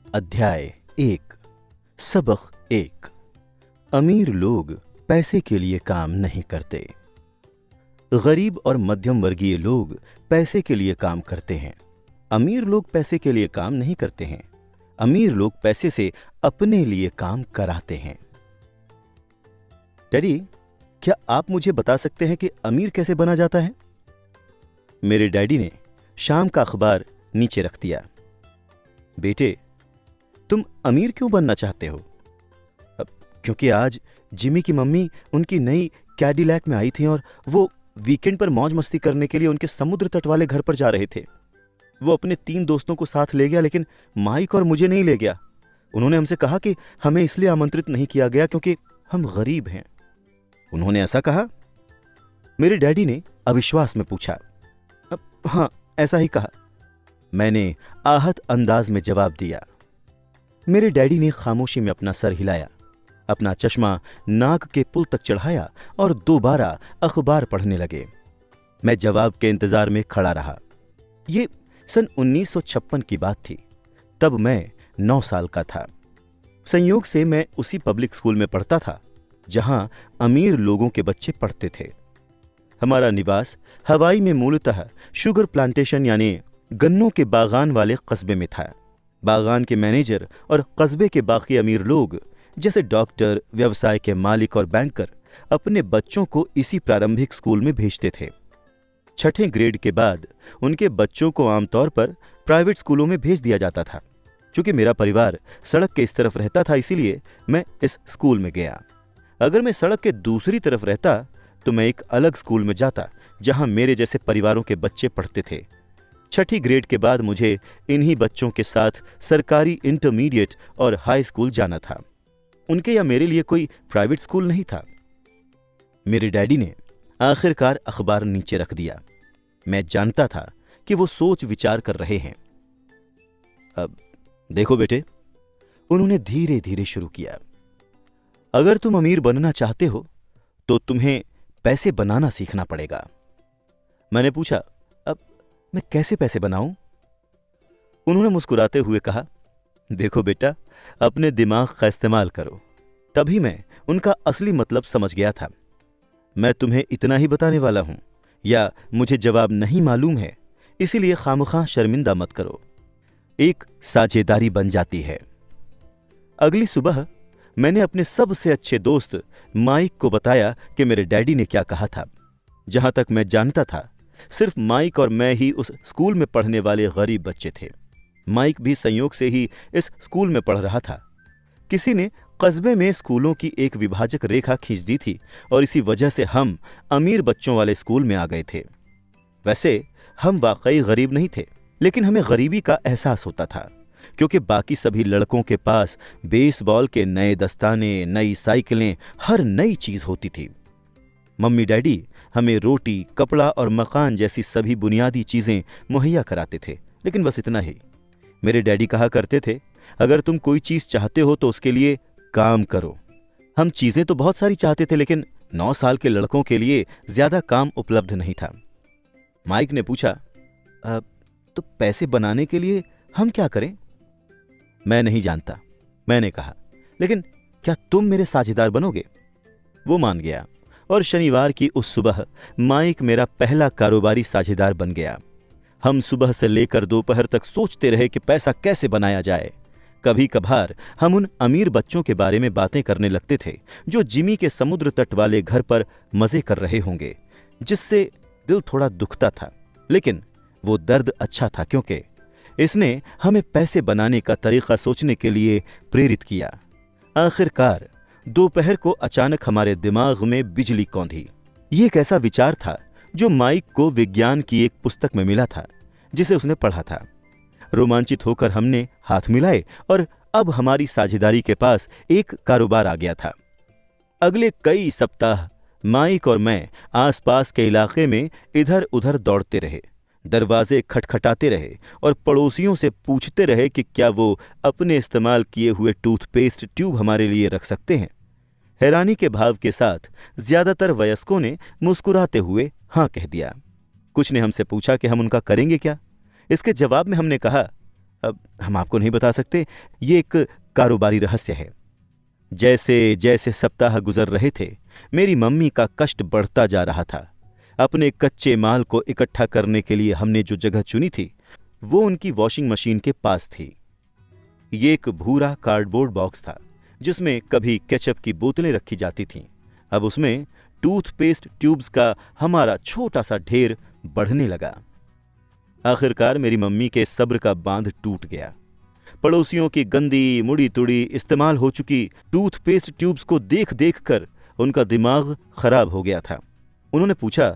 अध्याय 1 सबक 1 अमीर लोग पैसे के लिए काम नहीं करते। गरीब और मध्यम वर्गीय लोग पैसे के लिए काम करते हैं। अमीर लोग पैसे के लिए काम नहीं करते हैं। अमीर लोग पैसे से अपने लिए काम कराते हैं। डैडी, क्या आप मुझे बता सकते हैं कि अमीर कैसे बना जाता है? मेरे डैडी ने शाम का अखबार नीचे रख दिया। बेटे, तुम अमीर क्यों बनना चाहते हो? क्योंकि आज जिमी की मम्मी उनकी नई कैडिलैक में आई थी और वो वीकेंड पर मौज मस्ती करने के लिए उनके समुद्र तट वाले घर पर जा रहे थे। वो अपने 3 दोस्तों को साथ ले गया, लेकिन माइक और मुझे नहीं ले गया। उन्होंने हमसे कहा कि हमें इसलिए आमंत्रित नहीं किया गया क्योंकि हम गरीब हैं। उन्होंने ऐसा कहा? मेरे डैडी ने अविश्वास में पूछा। हाँ, ऐसा ही कहा, मैंने आहत अंदाज में जवाब दिया। मेरे डैडी ने खामोशी में अपना सर हिलाया, अपना चश्मा नाक के पुल तक चढ़ाया और दोबारा अखबार पढ़ने लगे। मैं जवाब के इंतजार में खड़ा रहा। ये सन 1956 की बात थी। तब मैं 9 साल का था। संयोग से मैं उसी पब्लिक स्कूल में पढ़ता था जहां अमीर लोगों के बच्चे पढ़ते थे। हमारा निवास हवाई में मूलतः शुगर प्लांटेशन यानी गन्नों के बागान वाले कस्बे में था। बागान के मैनेजर और कस्बे के बाकी अमीर लोग जैसे डॉक्टर, व्यवसाय के मालिक और बैंकर अपने बच्चों को इसी प्रारंभिक स्कूल में भेजते थे। 6ठे ग्रेड के बाद उनके बच्चों को आमतौर पर प्राइवेट स्कूलों में भेज दिया जाता था। चूंकि मेरा परिवार सड़क के इस तरफ रहता था, इसीलिए मैं इस स्कूल में गया। अगर मैं सड़क के दूसरी तरफ रहता तो मैं एक अलग स्कूल में जाता जहां मेरे जैसे परिवारों के बच्चे पढ़ते थे। 6ठी ग्रेड के बाद मुझे इन्हीं बच्चों के साथ सरकारी इंटरमीडिएट और हाई स्कूल जाना था। उनके या मेरे लिए कोई प्राइवेट स्कूल नहीं था। मेरे डैडी ने आखिरकार अखबार नीचे रख दिया। मैं जानता था कि वो सोच विचार कर रहे हैं। अब देखो बेटे, उन्होंने धीरे धीरे शुरू किया, अगर तुम अमीर बनना चाहते हो तो तुम्हें पैसे बनाना सीखना पड़ेगा। मैंने पूछा, अब मैं कैसे पैसे बनाऊं? उन्होंने मुस्कुराते हुए कहा, देखो बेटा, अपने दिमाग का इस्तेमाल करो। तभी मैं उनका असली मतलब समझ गया था। मैं तुम्हें इतना ही बताने वाला हूं, या मुझे जवाब नहीं मालूम है, इसीलिए खामखा शर्मिंदा मत करो। एक साझेदारी बन जाती है। अगली सुबह मैंने अपने सबसे अच्छे दोस्त माइक को बताया कि मेरे डैडी ने क्या कहा था। जहां तक मैं जानता था, सिर्फ माइक और मैं ही उस स्कूल में पढ़ने वाले गरीब बच्चे थे। माइक भी संयोग से ही इस स्कूल में पढ़ रहा था। किसी ने कस्बे में स्कूलों की एक विभाजक रेखा खींच दी थी और इसी वजह से हम अमीर बच्चों वाले स्कूल में आ गए थे। वैसे हम वाकई गरीब नहीं थे, लेकिन हमें गरीबी का एहसास होता था क्योंकि बाकी सभी लड़कों के पास बेसबॉल के नए दस्ताने, नई साइकिलें, हर नई चीज होती थी। मम्मी डैडी हमें रोटी, कपड़ा और मकान जैसी सभी बुनियादी चीजें मुहैया कराते थे, लेकिन बस इतना ही। मेरे डैडी कहा करते थे, अगर तुम कोई चीज चाहते हो तो उसके लिए काम करो। हम चीजें तो बहुत सारी चाहते थे, लेकिन 9 साल के लड़कों के लिए ज्यादा काम उपलब्ध नहीं था। माइक ने पूछा, तो पैसे बनाने के लिए हम क्या करें? मैं नहीं जानता, मैंने कहा, लेकिन क्या तुम मेरे साझेदार बनोगे? वो मान गया और शनिवार की उस सुबह माइक मेरा पहला कारोबारी साझेदार बन गया। हम सुबह से लेकर दोपहर तक सोचते रहे कि पैसा कैसे बनाया जाए। कभी कभार हम उन अमीर बच्चों के बारे में बातें करने लगते थे जो जिमी के समुद्र तट वाले घर पर मजे कर रहे होंगे, जिससे दिल थोड़ा दुखता था, लेकिन वो दर्द अच्छा था क्योंकि इसने हमें पैसे बनाने का तरीका सोचने के लिए प्रेरित किया। आखिरकार दोपहर को अचानक हमारे दिमाग में बिजली कौंधी। ये एक ऐसा विचार था जो माइक को विज्ञान की एक पुस्तक में मिला था जिसे उसने पढ़ा था। रोमांचित होकर हमने हाथ मिलाए और अब हमारी साझेदारी के पास एक कारोबार आ गया था। अगले कई सप्ताह माइक और मैं आसपास के इलाके में इधर उधर दौड़ते रहे, दरवाजे खटखटाते रहे और पड़ोसियों से पूछते रहे कि क्या वो अपने इस्तेमाल किए हुए टूथपेस्ट ट्यूब हमारे लिए रख सकते हैं। हैरानी के भाव के साथ ज्यादातर वयस्कों ने मुस्कुराते हुए हाँ कह दिया। कुछ ने हमसे पूछा कि हम उनका करेंगे क्या। इसके जवाब में हमने कहा, अब हम आपको नहीं बता सकते, ये एक कारोबारी रहस्य है। जैसे जैसे सप्ताह गुजर रहे थे, मेरी मम्मी का कष्ट बढ़ता जा रहा था। अपने कच्चे माल को इकट्ठा करने के लिए हमने जो जगह चुनी थी वो उनकी वॉशिंग मशीन के पास थी। ये एक भूरा कार्डबोर्ड बॉक्स था जिसमें कभी केचप की बोतलें रखी जाती थीं। अब उसमें टूथपेस्ट ट्यूब्स का हमारा छोटा सा ढेर बढ़ने लगा। आखिरकार मेरी मम्मी के सब्र का बांध टूट गया। पड़ोसियों की गंदी मुड़ी तुड़ी इस्तेमाल हो चुकी टूथपेस्ट ट्यूब्स को देख देख कर उनका दिमाग खराब हो गया था। उन्होंने पूछा,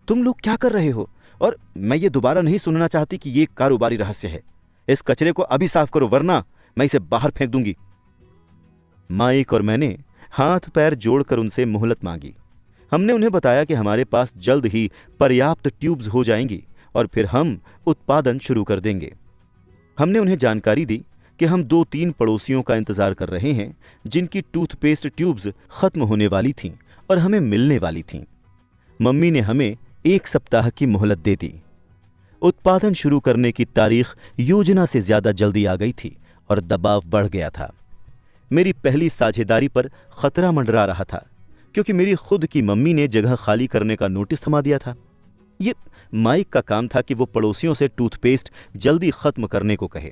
तुम लोग क्या कर रहे हो? और मैं ये दोबारा नहीं सुनना चाहती कि ये कारोबारी रहस्य है। इस कचरे को अभी साफ करो वरना मैं इसे बाहर फेंक दूंगी। माइक और मैंने हाथ पैर जोड़कर उनसे मोहलत मांगी। हमने उन्हें बताया कि हमारे पास जल्द ही पर्याप्त ट्यूब्स हो जाएंगी और फिर हम उत्पादन शुरू कर देंगे। हमने उन्हें जानकारी दी कि हम 2-3 पड़ोसियों का इंतजार कर रहे हैं जिनकी टूथपेस्ट ट्यूब्स खत्म होने वाली थीं और हमें मिलने वाली थीं। मम्मी ने हमें 1 सप्ताह की मोहलत दे दी। उत्पादन शुरू करने की तारीख योजना से ज्यादा जल्दी आ गई थी और दबाव बढ़ गया था। मेरी पहली साझेदारी पर खतरा मंडरा रहा था क्योंकि मेरी खुद की मम्मी ने जगह खाली करने का नोटिस थमा दिया था। ये माइक का काम था कि वो पड़ोसियों से टूथपेस्ट जल्दी खत्म करने को कहे।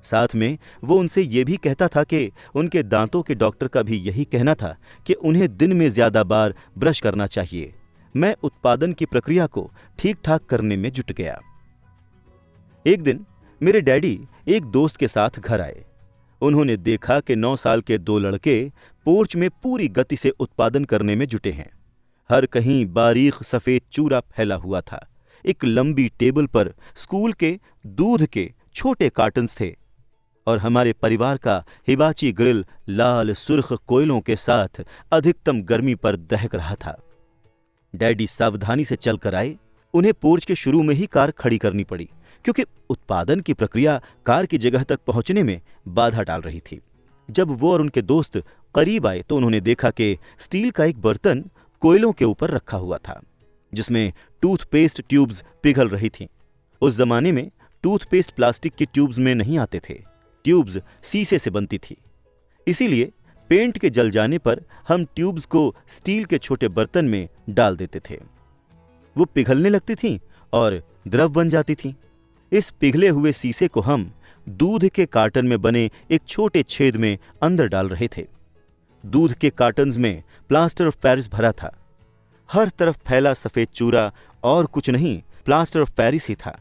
साथ में वो उनसे ये भी कहता था कि उनके दांतों के डॉक्टर का भी यही कहना था कि उन्हें दिन में ज्यादा बार ब्रश करना चाहिए। मैं उत्पादन की प्रक्रिया को ठीक ठाक करने में जुट गया। एक दिन मेरे डैडी एक दोस्त के साथ घर आए। उन्होंने देखा कि 9 साल के 2 लड़के पोर्च में पूरी गति से उत्पादन करने में जुटे हैं। हर कहीं बारीक सफेद चूरा फैला हुआ था। एक लंबी टेबल पर स्कूल के दूध के छोटे कार्टन्स थे और हमारे परिवार का हिबाची ग्रिल लाल सुर्ख कोयलों के साथ अधिकतम गर्मी पर दहक रहा था। डैडी सावधानी से चलकर आए। उन्हें पोर्च के शुरू में ही कार खड़ी करनी पड़ी क्योंकि उत्पादन की प्रक्रिया कार की जगह तक पहुंचने में बाधा डाल रही थी। जब वो और उनके दोस्त करीब आए तो उन्होंने देखा कि स्टील का एक बर्तन कोयलों के ऊपर रखा हुआ था जिसमें टूथपेस्ट ट्यूब्स पिघल रही थीं। उस जमाने में टूथपेस्ट प्लास्टिक की ट्यूब्स में नहीं आते थे। ट्यूब्स शीशे से बनती थी। इसीलिए पेंट के जल जाने पर हम ट्यूब्स को स्टील के छोटे बर्तन में डाल देते थे। वो पिघलने लगती थीं और द्रव बन जाती थीं। इस पिघले हुए शीशे को हम दूध के कार्टन में बने एक छोटे छेद में अंदर डाल रहे थे। दूध के कार्टन्स में प्लास्टर ऑफ पेरिस भरा था। हर तरफ फैला सफेद चूरा और कुछ नहीं, प्लास्टर ऑफ पेरिस ही था।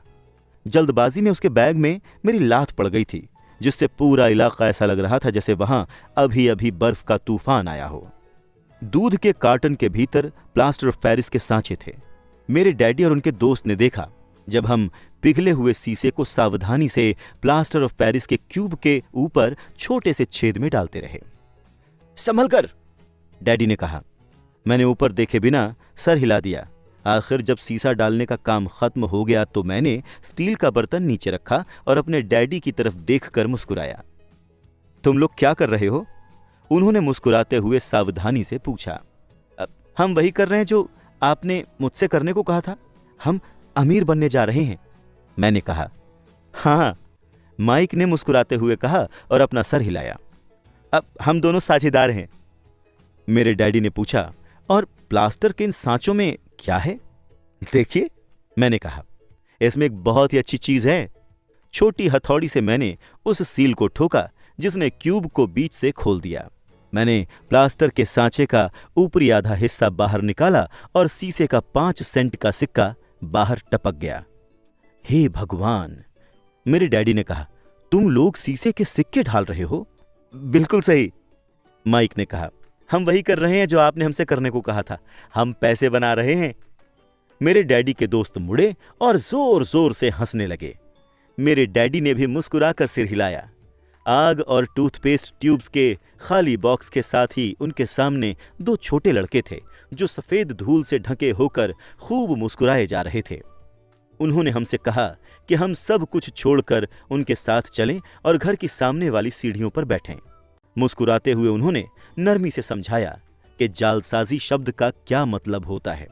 जल्दबाजी में उसके बैग में मेरी लात पड़ गई थी जिससे पूरा इलाका ऐसा लग रहा था जैसे वहां अभी अभी बर्फ का तूफान आया हो। दूध के कार्टन के भीतर प्लास्टर ऑफ पेरिस के सांचे थे। मेरे डैडी और उनके दोस्त ने देखा जब हम पिघले हुए शीशे को सावधानी से प्लास्टर ऑफ पेरिस के क्यूब के ऊपर छोटे से छेद में डालते रहे। संभल कर, डैडी ने कहा। मैंने ऊपर देखे बिना सर हिला दिया। आखिर जब शीशा डालने का काम खत्म हो गया तो मैंने स्टील का बर्तन नीचे रखा और अपने डैडी की तरफ देखकर मुस्कुराया। तुम लोग क्या कर रहे हो? उन्होंने मुस्कुराते हुए सावधानी से पूछा। हम वही कर रहे हैं जो आपने मुझसे करने को कहा था। हम अमीर बनने जा रहे हैं, मैंने कहा। हाँ, माइक ने मुस्कुराते हुए कहा और अपना सर हिलाया। अब हम दोनों साझेदार हैं, मेरे डैडी ने पूछा। और प्लास्टर के इन सांचों में क्या है? देखिए, मैंने कहा। इसमें एक बहुत ही अच्छी चीज है। छोटी हथौड़ी से मैंने उस सील को ठोका जिसने क्यूब को बीच से खोल दिया। मैंने प्लास्टर के सांचे का ऊपरी आधा हिस्सा बाहर निकाला और शीशे का 5 सेंट का सिक्का बाहर टपक गया। हे भगवान, मेरे डैडी ने कहा। तुम लोग शीशे के सिक्के ढाल रहे हो? बिल्कुल सही, माइक ने कहा। हम वही कर रहे हैं जो आपने हमसे करने को कहा था। हम पैसे बना रहे हैं। मेरे डैडी के दोस्त मुड़े और जोर जोर से हंसने लगे। मेरे डैडी ने भी मुस्कुराकर सिर हिलाया। आग और टूथपेस्ट ट्यूब्स के खाली बॉक्स के साथ ही उनके सामने 2 छोटे लड़के थे जो सफेद धूल से ढके होकर खूब मुस्कुराए जा रहे थे। उन्होंने हमसे कहा कि हम सब कुछ छोड़कर उनके साथ चलें और घर की सामने वाली सीढ़ियों पर बैठें। मुस्कुराते हुए उन्होंने नरमी से समझाया कि जालसाजी शब्द का क्या मतलब होता है।